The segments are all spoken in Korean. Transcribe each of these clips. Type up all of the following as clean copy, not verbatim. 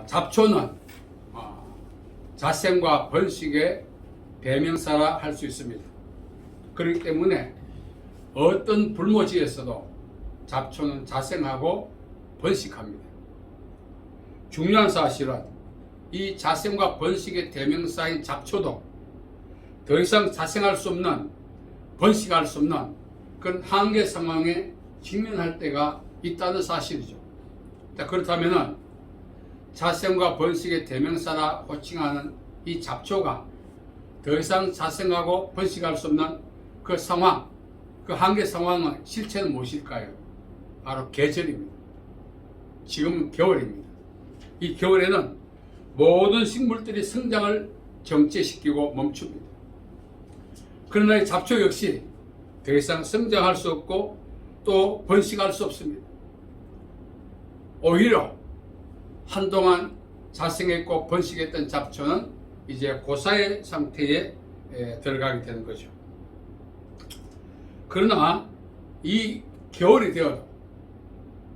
잡초는 자생과 번식의 대명사라 할 수 있습니다. 그렇기 때문에 어떤 불모지에서도 잡초는 자생하고 번식합니다. 중요한 사실은 이 자생과 번식의 대명사인 잡초도 더 이상 자생할 수 없는, 번식할 수 없는 그런 한계 상황에 직면할 때가 있다는 사실이죠. 그렇다면 자생과 번식의 대명사라 호칭하는 이 잡초가 더 이상 자생하고 번식할 수 없는 그 상황, 그 한계 상황은 실체는 무엇일까요? 바로 계절입니다. 지금은 겨울입니다. 이 겨울에는 모든 식물들이 성장을 정체시키고 멈춥니다. 그러나 이 잡초 역시 더 이상 성장할 수 없고 또 번식할 수 없습니다. 오히려 한동안 자생했고 번식했던 잡초는 이제 고사의 상태에 들어가게 되는 거죠. 그러나 이 겨울이 되어도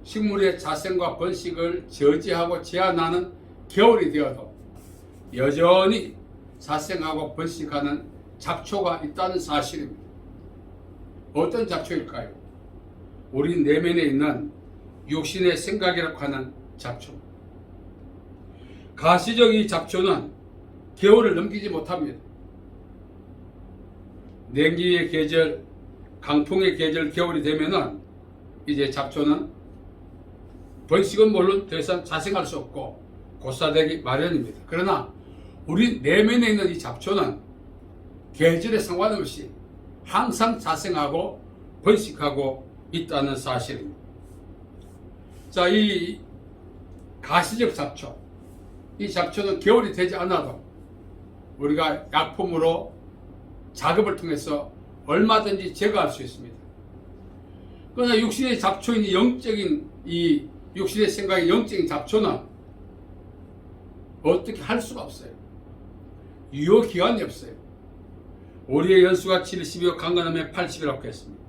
식물의 자생과 번식을 저지하고 제한하는 겨울이 되어도 여전히 자생하고 번식하는 잡초가 있다는 사실입니다. 어떤 잡초일까요? 우리 내면에 있는 육신의 생각이라고 하는 잡초. 가시적 이 잡초는 겨울을 넘기지 못합니다. 냉기의 계절, 강풍의 계절, 겨울이 되면은 이제 잡초는 번식은 물론 더 이상 자생할 수 없고 고사되기 마련입니다. 그러나 우리 내면에 있는 이 잡초는 계절에 상관없이 항상 자생하고 번식하고 있다는 사실입니다. 자, 이 가시적 잡초, 이 잡초는 겨울이 되지 않아도 우리가 약품으로 작업을 통해서 얼마든지 제거할 수 있습니다. 그러나 육신의 잡초인 영적인 이 육신의 생각의 영적인 잡초는 어떻게 할 수가 없어요. 유효기간이 없어요. 우리의 연수가 70이요 강건함에 80이라고 했습니다.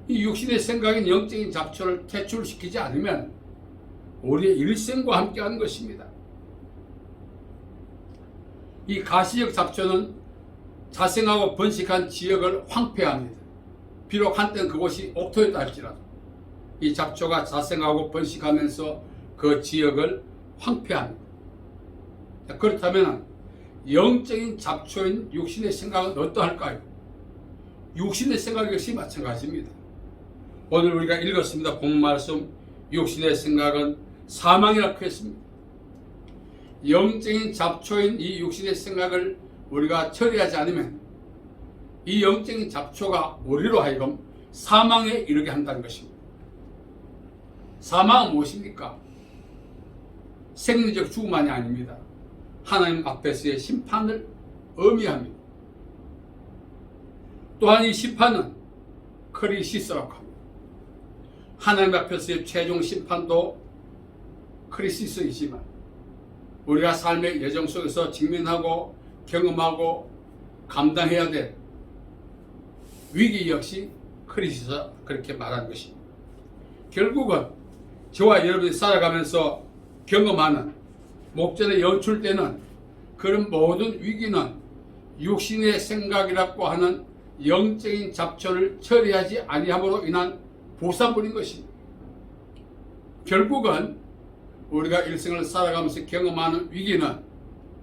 이 육신의 생각인 영적인 잡초를 퇴출시키지 않으면 우리의 일생과 함께하는 것입니다. 이 가시적 잡초는 자생하고 번식한 지역을 황폐합니다. 비록 한때는 그곳이 옥토였다 할지라도 이 잡초가 자생하고 번식하면서 그 지역을 황폐합니다. 그렇다면 영적인 잡초인 육신의 생각은 어떠할까요? 육신의 생각 역시 마찬가지입니다. 오늘 우리가 읽었습니다. 본 말씀, 육신의 생각은 사망이라고 했습니다. 영적인 잡초인 이 육신의 생각을 우리가 처리하지 않으면 이 영적인 잡초가 우리로 하여금 사망에 이르게 한다는 것입니다. 사망은 무엇입니까? 생리적 죽음만이 아닙니다. 하나님 앞에서의 심판을 의미합니다. 또한 이 심판은 크리시스라고 합니다. 하나님 앞에서의 최종 심판도 크리시스이지만 우리가 삶의 여정 속에서 직면하고 경험하고 감당해야 될 위기 역시 크리시스가 그렇게 말하는 것입니다. 결국은 저와 여러분이 살아가면서 경험하는 목전에 연출되는 그런 모든 위기는 육신의 생각이라고 하는 영적인 잡초를 처리하지 아니함으로 인한 부산물인 것입니다. 결국은 우리가 일생을 살아가면서 경험하는 위기는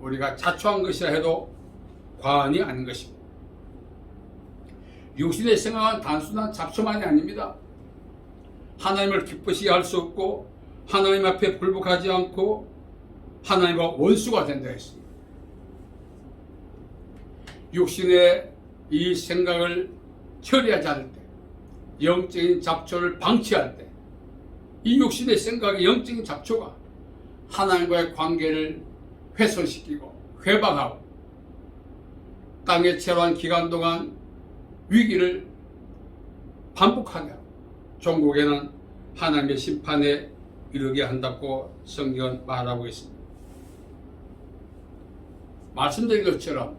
우리가 자초한 것이라 해도 과언이 아닌 것입니다. 육신의 생각은 단순한 잡초만이 아닙니다. 하나님을 기쁘시게 할 수 없고 하나님 앞에 불복하지 않고 하나님과 원수가 된다 했습니다. 육신의 이 생각을 처리하지 않을 때, 영적인 잡초를 방치할 때, 이 육신의 생각의 영적인 잡초가 하나님과의 관계를 훼손시키고 회방하고 땅의 채로한 기간 동안 위기를 반복하게 하고 종국에는 하나님의 심판에 이르게 한다고 성경은 말하고 있습니다. 말씀드린 것처럼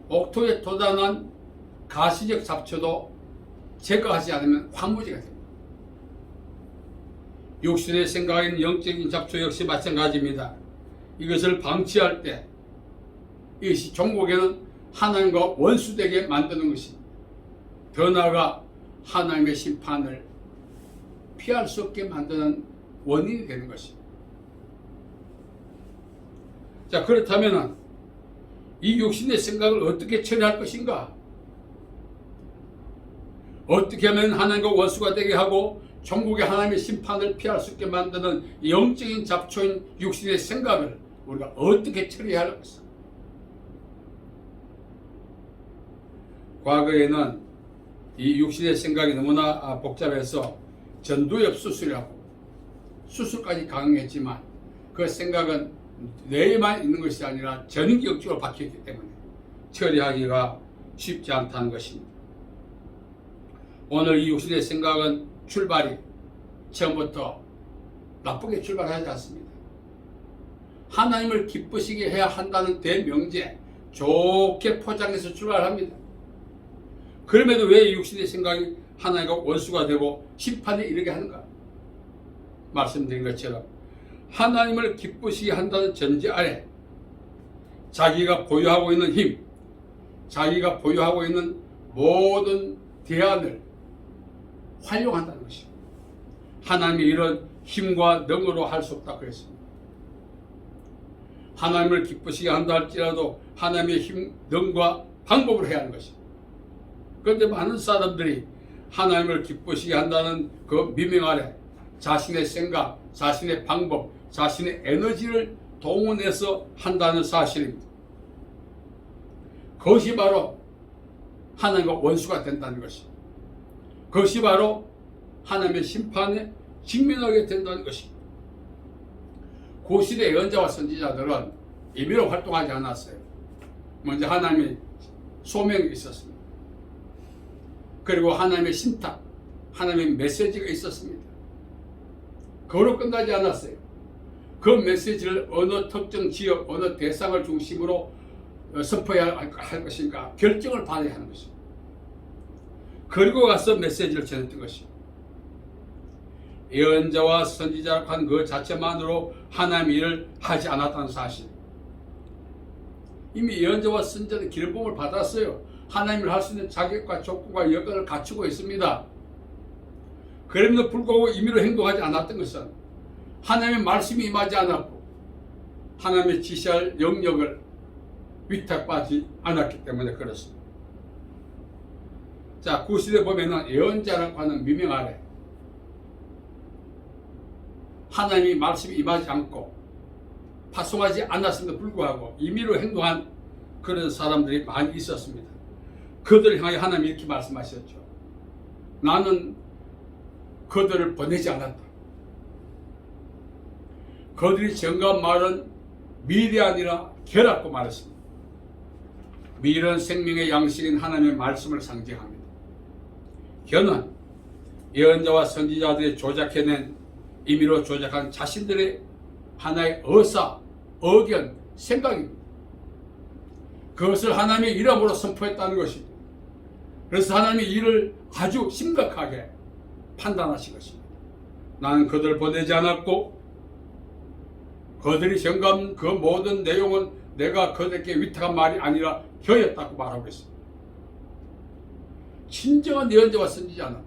옥토에 도단한 가시적 잡초도 제거하지 않으면 황무지가 됩니다. 육신의 생각인 영적인 잡초 역시 마찬가지입니다. 이것을 방치할 때 이것이 종국에는 하나님과 원수되게 만드는 것입니다. 더 나아가 하나님의 심판을 피할 수 없게 만드는 원인이 되는 것입니다. 자, 그렇다면 이 육신의 생각을 어떻게 처리할 것인가? 어떻게 하면 하나님과 원수가 되게 하고 종국의 하나님의 심판을 피할 수 있게 만드는 영적인 잡초인 육신의 생각을 우리가 어떻게 처리할 것인가? 과거에는 이 육신의 생각이 너무나 복잡해서 전두엽 수술이라고 수술까지 강행했지만 그 생각은 뇌에만 있는 것이 아니라 전인격적으로 박혀있기 때문에 처리하기가 쉽지 않다는 것입니다. 오늘 이 육신의 생각은 출발이 처음부터 나쁘게 출발하지 않습니다. 하나님을 기쁘시게 해야 한다는 대명제 좋게 포장해서 출발합니다. 그럼에도 왜 육신의 생각이 하나님과 원수가 되고 심판에 이르게 하는가? 말씀드린 것처럼 하나님을 기쁘시게 한다는 전제 아래 자기가 보유하고 있는 힘, 자기가 보유하고 있는 모든 대안을 활용한다는 것입니다. 하나님이 이런 힘과 능으로 할 수 없다 그랬습니다. 하나님을 기쁘시게 한다 할지라도 하나님의 힘, 능과 방법으로 해야 하는 것입니다. 그런데 많은 사람들이 하나님을 기쁘시게 한다는 그 미명 아래 자신의 생각, 자신의 방법, 자신의 에너지를 동원해서 한다는 사실입니다. 그것이 바로 하나님과 원수가 된다는 것입니다. 그것이 바로 하나님의 심판에 직면하게 된다는 것입니다. 고시대 예언자와 선지자들은 임의로 활동하지 않았어요. 먼저 하나님의 소명이 있었습니다. 그리고 하나님의 신탁, 하나님의 메시지가 있었습니다. 그거로 끝나지 않았어요. 그 메시지를 어느 특정 지역, 어느 대상을 중심으로 선포해야 할 것인가 결정을 받아야 하는 것입니다. 그리고 가서 메시지를 전했던 것입니다. 예언자와 선지자가 한 그 자체만으로 하나님 일을 하지 않았다는 사실. 이미 예언자와 선지자는 기름부음을 받았어요. 하나님을 할 수 있는 자격과 조건과 여건을 갖추고 있습니다. 그럼에도 불구하고 임의로 행동하지 않았던 것은 하나님의 말씀이 임하지 않았고 하나님의 지시할 영역을 위탁받지 않았기 때문에 그렇습니다. 자, 구시대 보면은 예언자라고 하는 미명 아래 하나님이 말씀이 임하지 않고 파송하지 않았음에도 불구하고 임의로 행동한 그런 사람들이 많이 있었습니다. 그들을 향해 하나님이 이렇게 말씀하셨죠. 나는 그들을 보내지 않았다. 그들이 전가한 말은 밀이 아니라 결라고 말했습니다. 밀은 생명의 양식인 하나님의 말씀을 상징합니다. 결은 예언자와 선지자들이 조작해낸 임의로 조작한 자신들의 하나의 의사, 의견, 생각입니다. 그것을 하나님의 이름으로 선포했다는 것입니다. 그래서 하나님이 이를 아주 심각하게 판단하신 것입니다. 나는 그들을 보내지 않았고 그들이 경감한 그 모든 내용은 내가 그들에게 위탁한 말이 아니라 겨였다고 말하고 있습니다. 진정한 예언자와 선지자는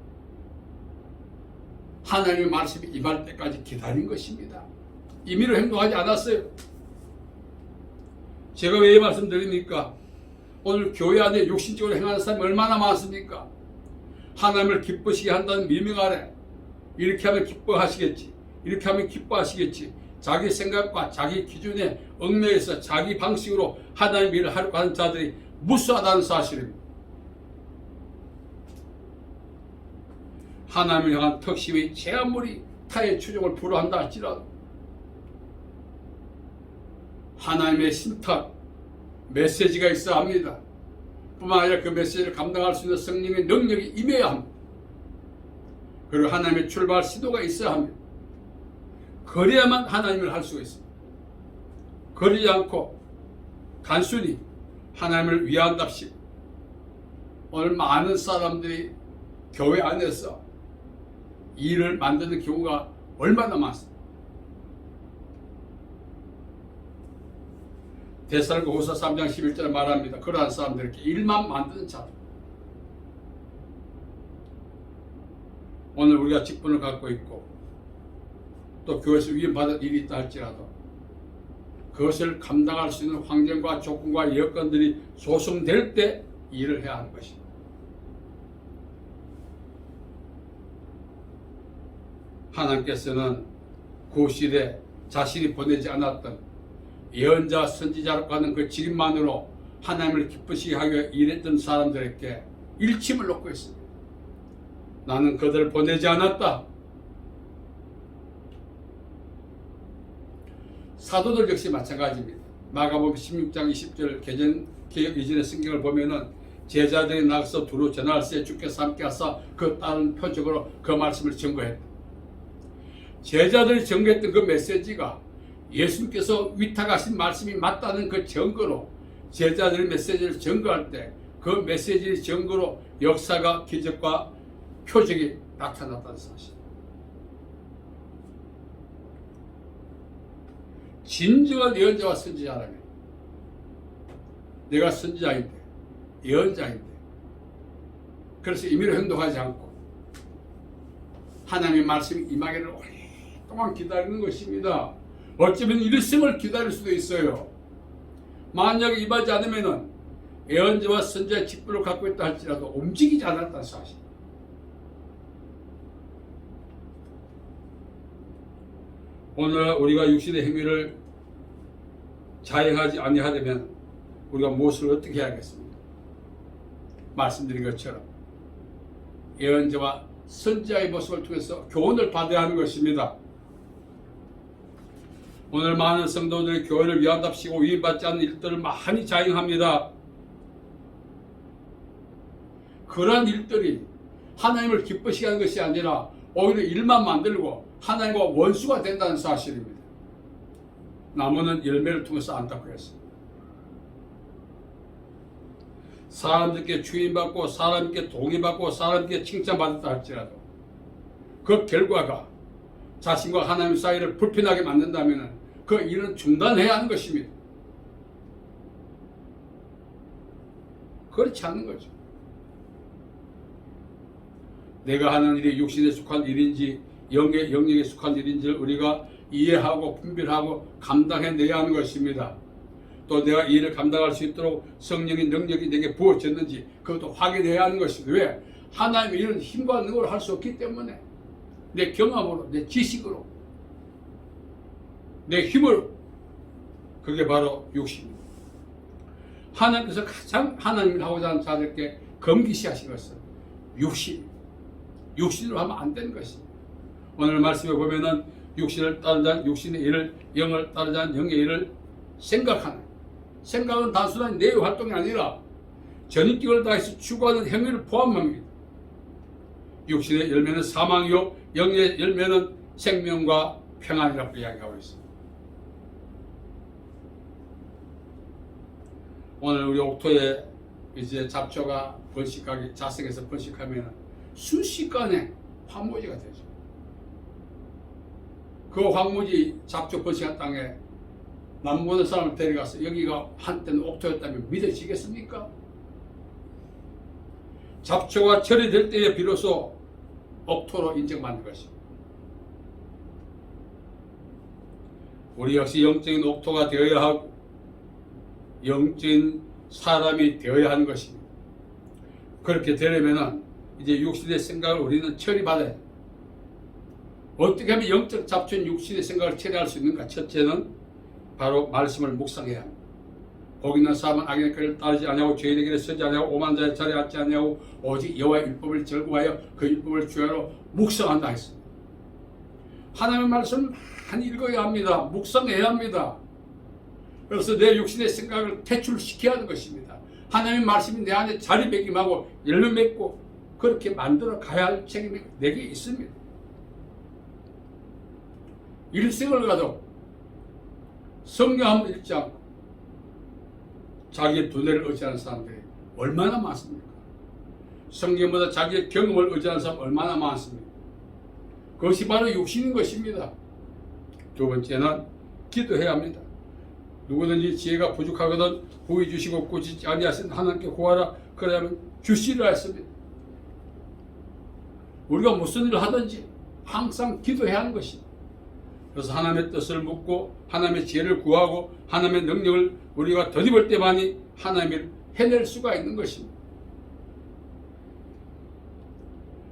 하나님의 말씀이 임할 때까지 기다린 것입니다. 임의로 행동하지 않았어요. 제가 왜 이 말씀 드립니까? 오늘 교회 안에 육신적으로 행하는 사람이 얼마나 많습니까? 하나님을 기쁘시게 한다는 미명 아래 이렇게 하면 기뻐하시겠지, 이렇게 하면 기뻐하시겠지, 자기 생각과 자기 기준에 얽매여서 자기 방식으로 하나님 일을 하려고 하는 자들이 무수하다는 사실입니다. 하나님을 향한 특심이 제 아무리 타의 추종을 불허한다 할지라도 하나님의 신탁, 메시지가 있어야 합니다. 뿐만 아니라 그 메시지를 감당할 수 있는 성령의 능력이 임해야 합니다. 그리고 하나님의 출발 시도가 있어야 합니다. 그래야만 하나님을 할 수가 있습니다. 그러지 않고 단순히 하나님을 위한답시고 오늘 많은 사람들이 교회 안에서 일을 만드는 경우가 얼마나 많습니까? 데살로니가후서 3장 11절에 말합니다. 그러한 사람들에게 일만 만드는 자들. 오늘 우리가 직분을 갖고 있고 또 교회에서 위임받은 일이 있다 할지라도 그것을 감당할 수 있는 환경과 조건과 여건들이 조성될 때 일을 해야 하는 것입니다. 하나님께서는 그 시대에 자신이 보내지 않았던 예언자 선지자라고 하는 그 직임만으로 하나님을 기쁘시게 하기 위해 일했던 사람들에게 일침을 놓고 있습니다. 나는 그들을 보내지 않았다. 사도들 역시 마찬가지입니다. 마가복음 16장 20절 개역 이전의 성경을 보면은 제자들이 나가서 두루 전할세 주께서 함께 하사 그 다른 표적으로 그 말씀을 증거했다. 제자들이 증거했던 그 메시지가 예수님께서 위탁하신 말씀이 맞다는 그 증거로 제자들의 메시지를 증거할 때 그 메시지의 증거로 역사가 기적과 표적이 나타났다는 사실. 진정한 예언자와 선지자라면 내가 선지자인데 예언자인데 그래서 임의로 행동하지 않고 하나님의 말씀이 임하기를 오랫동안 기다리는 것입니다. 어쩌면 일생을 기다릴 수도 있어요. 만약에 임하지 않으면 예언자와 선지자의 직분을 갖고 있다 할지라도 움직이지 않았다는 사실. 오늘 우리가 육신의 행위를 자행하지 아니하려면 우리가 무엇을 어떻게 해야겠습니까? 말씀드린 것처럼 예언자와 선지자의 모습을 통해서 교훈을 받아야 하는 것입니다. 오늘 많은 성도들이 교회를 위한답시고 위임받지 않는 일들을 많이 자행합니다. 그러한 일들이 하나님을 기쁘시게 하는 것이 아니라 오히려 일만 만들고 하나님과 원수가 된다는 사실입니다. 나무는 열매를 통해서 안다고 했습니다. 사람들께 주임받고 사람께 동의받고 사람께 칭찬받았다 할지라도 그 결과가 자신과 하나님 사이를 불편하게 만든다면 그 일은 중단해야 하는 것입니다. 그렇지 않는 거죠. 내가 하는 일이 육신에 속한 일인지 영역에 속한 일인지를 우리가 이해하고 분별하고 감당해내야 하는 것입니다. 또 내가 이 일을 감당할 수 있도록 성령의 능력이 내게 부어졌는지 그것도 확인해야 하는 것입니다. 왜? 하나님의 일은 힘과 능력으로 할 수 없기 때문에 내 경험으로 내 지식으로 내 힘으로 그게 바로 육신입니다. 하나님께서 가장 하나님을 하고자 하는 자들께 금기시하신 것은 육신으로 하면 안 되는 것입니다. 오늘 말씀에 보면은 육신을 따르자는 육신의 일을 영을 따르자는 영의 일을 생각하는 생각은 단순한 내의 활동이 아니라 전인격을 다해서 추구하는 행위를 포함합니다. 육신의 열매는 사망이요 영의 열매는 생명과 평안이라고 이야기하고 있습니다. 오늘 우리 옥토에 이제 잡초가 번식하기 자생해서 번식하면 순식간에 황무지가 되죠. 그 황무지 잡초 번식한 땅에 남보는 사람을 데려가서 여기가 한때는 옥토였다면 믿어지겠습니까? 잡초가 처리될 때에 비로소 옥토로 인정받는 것입니다. 우리 역시 영적인 옥토가 되어야 하고 영적인 사람이 되어야 하는 것입니다. 그렇게 되려면 이제 육신의 생각을 우리는 처리받아야 돼요. 어떻게 하면 영적 잡초인 육신의 생각을 처리할 수 있는가? 첫째는 바로 말씀을 묵상해야 합니다. 거기 있는 사람은 악인의 길을 따르지 아니하고 죄인의 길에 서지 아니하고 오만한 자의 자리에 앉지 아니하고 오직 여호와의 율법을 즐거워하여 그 율법을 주야로 묵상한다 했습니다. 하나님의 말씀을 많이 읽어야 합니다. 묵상해야 합니다. 그래서 내 육신의 생각을 퇴출시켜야 하는 것입니다. 하나님의 말씀이 내 안에 자리매김하고 열매 맺고 그렇게 만들어 가야 할 책임이 내게 있습니다. 일생을 가도 성경 한번 읽지 않고 자기의 두뇌를 의지하는 사람들이 얼마나 많습니까? 성경보다 자기의 경험을 의지하는 사람 얼마나 많습니까? 그것이 바로 육신인 것입니다. 두 번째는 기도해야 합니다. 누구든지 지혜가 부족하거든 구해 주시고 꾸짖지 아니하신 하나님께 구하라 그러면 주시리라 했습니다. 우리가 무슨 일을 하든지 항상 기도해야 하는 것입니다. 그래서 하나님의 뜻을 묻고 하나님의 지혜를 구하고 하나님의 능력을 우리가 덧입을 때만이 하나님을 해낼 수가 있는 것입니다.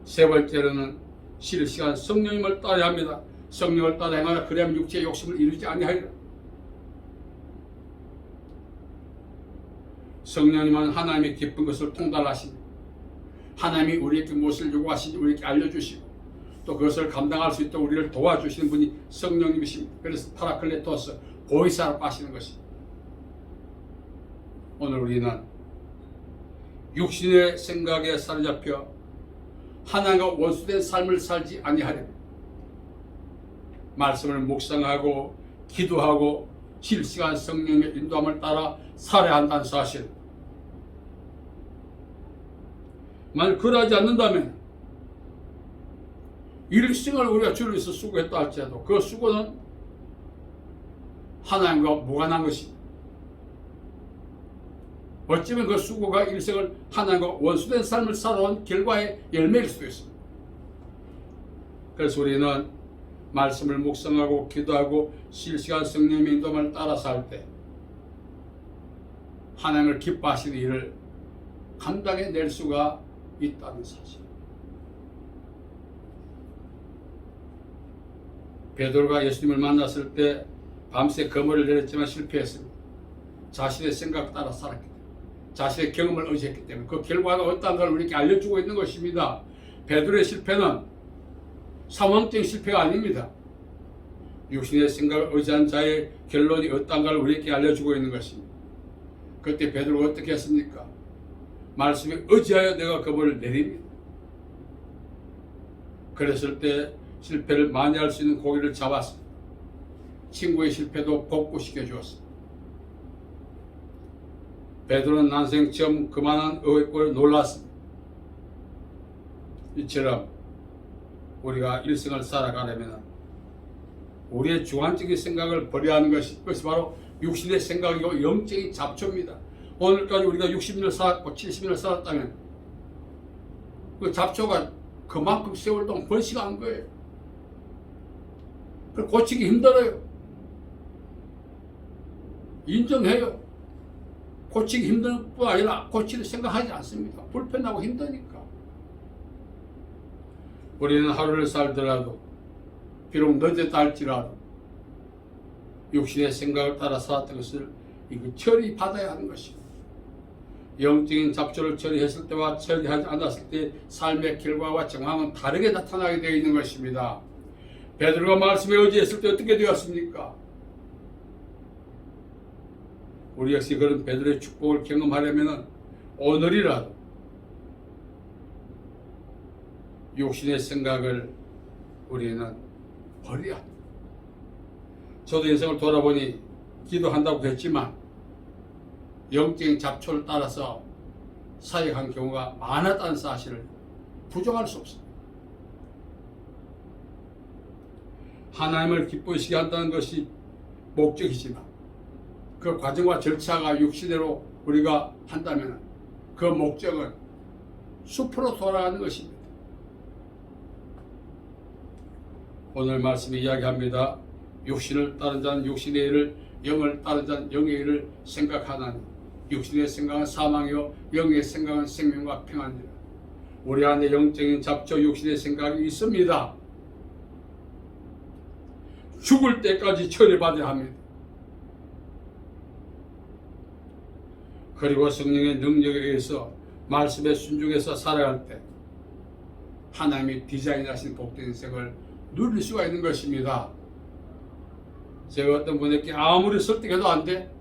세 번째로는 실시간 성령님을 따라야 합니다. 성령을 따라 행하라 그래야만 육체의 욕심을 이루지 아니하리라. 성령님은 하나님의 깊은 것을 통달하십니다. 하나님이 우리에게 무엇을 요구하시는지 우리에게 알려주시고 또 그것을 감당할 수 있도록 우리를 도와주시는 분이 성령님이십니다. 그래서 파라클레토스 보이사라고 하시는 것입니다. 오늘 우리는 육신의 생각에 사로잡혀 하나님과 원수된 삶을 살지 아니하려면 말씀을 묵상하고 기도하고 실시간 성령의 인도함을 따라 살아야 한다는 사실. 만약 그러하지 않는다면 일생을 우리가 주를 위해서 수고했다 할지라도 그 수고는 하나님과 무관한 것입니다. 어쩌면 그 수고가 일생을 하나님과 원수된 삶을 살아온 결과의 열매일 수도 있습니다. 그래서 우리는 말씀을 묵상하고 기도하고 실시간 성령의 인도함을 따라 살 때 하나님을 기뻐하시는 일을 감당해낼 수가 있다는 사실. 베드로가 예수님을 만났을 때 밤새 거물을 내렸지만 실패했습니다. 자신의 생각 따라 살았기 때문에, 자신의 경험을 의지했기 때문에 그 결과가 어떠한 걸 우리에게 알려주고 있는 것입니다. 베드로의 실패는 상황적인 실패가 아닙니다. 육신의 생각을 의지한 자의 결론이 어떠한 걸 우리에게 알려주고 있는 것입니다. 그때 베드로가 어떻게 했습니까? 말씀에 의지하여 내가 거물을 내립니다. 그랬을 때 실패를 많이 할 수 있는 고기를 잡았습니다. 친구의 실패도 복구시켜 주었습니다. 베드로는 난생 처음 그만한 의외꼴에 놀랐습니다. 이처럼 우리가 일생을 살아가려면 우리의 주관적인 생각을 버려야 하는 그것이 바로 육신의 생각이고 영적인 잡초입니다. 오늘까지 우리가 60년을 살았고 70년을 살았다면 그 잡초가 그만큼 세월 동안 번식한 거예요. 그걸 고치기 힘들어요. 인정해요. 고치기 힘든 뿐 아니라 고치를 생각하지 않습니다. 불편하고 힘드니까. 우리는 하루를 살더라도 비록 늦었다 할지라도 육신의 생각을 따라 살았던 것을 처리받아야 하는 것입니다. 영적인 잡초를 처리했을 때와 처리하지 않았을 때 삶의 결과와 정황은 다르게 나타나게 되어 있는 것입니다. 베드로가 말씀에 의지했을 때 어떻게 되었습니까? 우리 역시 그런 베드로의 축복을 경험하려면 오늘이라도 육신의 생각을 우리는 버려야 합니다. 저도 인생을 돌아보니 기도한다고 했지만 영적인 잡초를 따라서 사역한 경우가 많았다는 사실을 부정할 수 없습니다. 하나님을 기쁘시게 한다는 것이 목적이지만 그 과정과 절차가 육신대로 우리가 한다면 그 목적은 숲으로 돌아가는 것입니다. 오늘 말씀이 이야기합니다. 육신을 따른 자는 육신의 일을, 영을 따른 자는 영의 일을 생각하나니 육신의 생각은 사망이요 영의 생각은 생명과 평안이라. 우리 안에 영적인 잡초 육신의 생각이 있습니다. 죽을 때까지 처리받아야 합니다. 그리고 성령의 능력에 의해서 말씀에 순종해서 살아갈 때 하나님이 디자인하신 복된 인생을 누릴 수가 있는 것입니다. 제가 어떤 분에게 아무리 설득해도 안 돼?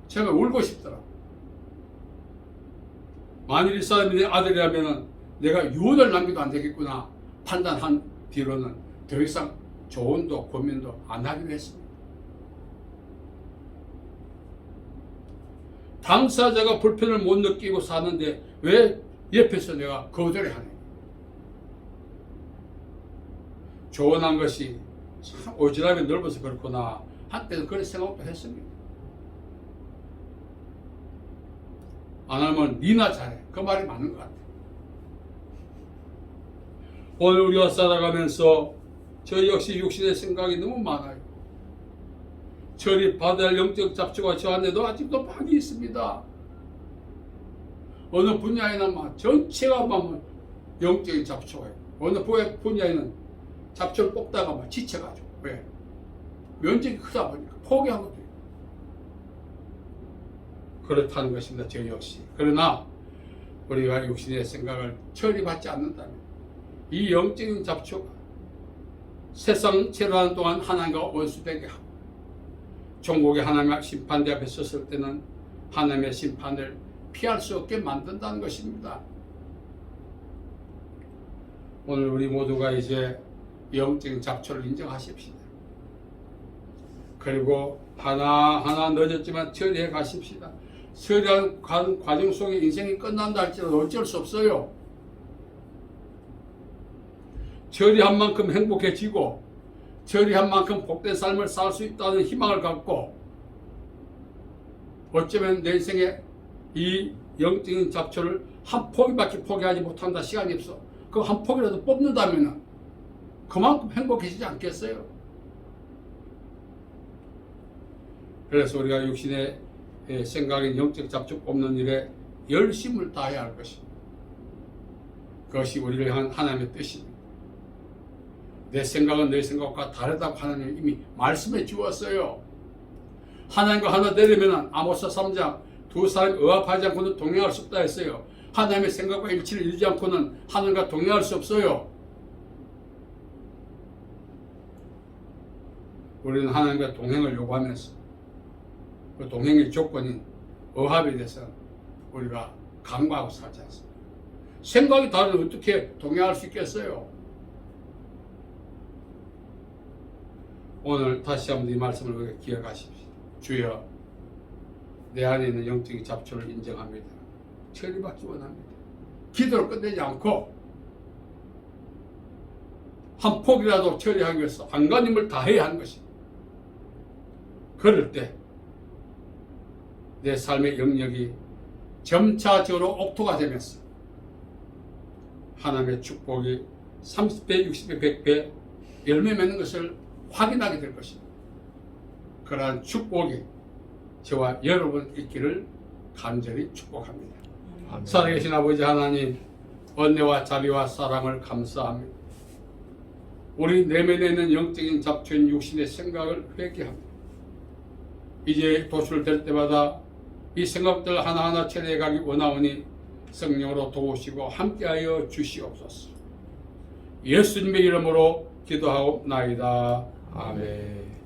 제가 울고 싶더라. 만일 이 사람이 내 아들이라면 내가 유언을 남겨도 안 되겠구나 판단한 뒤로는 더 이상 조언도 고민도 안 하기로 했습니다. 당사자가 불편을 못 느끼고 사는데 왜 옆에서 내가 거절을 하냐? 조언한 것이 참 오지랖이 넓어서 그렇구나 한때는 그런 생각도 했습니다. 안 하면 니나 잘해. 그 말이 맞는 것 같아요. 오늘 우리가 살아가면서 저 역시 육신의 생각이 너무 많아요. 저리 받아야 할 영적 잡초가 저 안에도 아직도 많이 있습니다. 어느 분야에는 전체가 영적인 잡초가 있고 어느 분야에는 잡초를 뽑다가 지쳐가지고 왜? 면적이 크다 보니까 포기한 것도 있고 그렇다는 것입니다. 저 역시. 그러나 우리가 육신의 생각을 처리받지 않는다면 이 영적인 잡초가 세상 체류하는 동안 하나님과 원수되게 하고 종국의 하나님의 심판대 앞에 섰을 때는 하나님의 심판을 피할 수 없게 만든다는 것입니다. 오늘 우리 모두가 이제 영적인 잡초를 인정하십시다. 그리고 하나하나 늦었지만 처리해 가십시다. 처리하는 과정 속에 인생이 끝난다 할지라도 어쩔 수 없어요. 처리한 만큼 행복해지고 처리한 만큼 복된 삶을 살 수 있다는 희망을 갖고 어쩌면 내 인생에 이 영적인 잡초를 한 포기밖에 포기하지 못한다. 시간이 없어. 그 한 포기라도 뽑는다면 그만큼 행복해지지 않겠어요? 그래서 우리가 육신의 생각인 영적 잡초 뽑는 일에 열심을 다해야 할 것입니다. 그것이 우리를 향한 하나님의 뜻입니다. 내 생각은 내 생각과 다르다고 하나님이 이미 말씀해 주었어요. 하나님과 하나 되려면 아모스 3장 두 사람이 의합하지 않고는 동행할 수 없다 했어요. 하나님의 생각과 일치를 이루지 않고는 하나님과 동행할 수 없어요. 우리는 하나님과 동행을 요구하면서 그 동행의 조건인 의합에 대해서 우리가 강구하고 살지 않습니다. 생각이 다르면 어떻게 동행할 수 있겠어요? 오늘 다시 한번 이 말씀을 기억하십시오. 주여, 내 안에 있는 영적인 잡초를 인정합니다. 처리받기 원합니다. 기도를 끝내지 않고 한 폭이라도 처리하기 위해서 안간힘을 다해야 하는 것입니다. 그럴 때 내 삶의 영역이 점차적으로 옥토가 되면서 하나님의 축복이 30배, 60배, 100배 열매 맺는 것을 확인하게 될 것입니다. 그러한 축복이 저와 여러분 있기를 간절히 축복합니다. 아멘. 살아계신 아버지 하나님, 은혜와 자비와 사랑을 감사합니다. 우리 내면에 있는 영적인 잡초인 육신의 생각을 회개합니다. 이제 도출을 될 때마다 이 생각들 하나하나 처리해가기 원하오니 성령으로 도우시고 함께하여 주시옵소서. 예수님의 이름으로 기도하옵나이다. 아멘.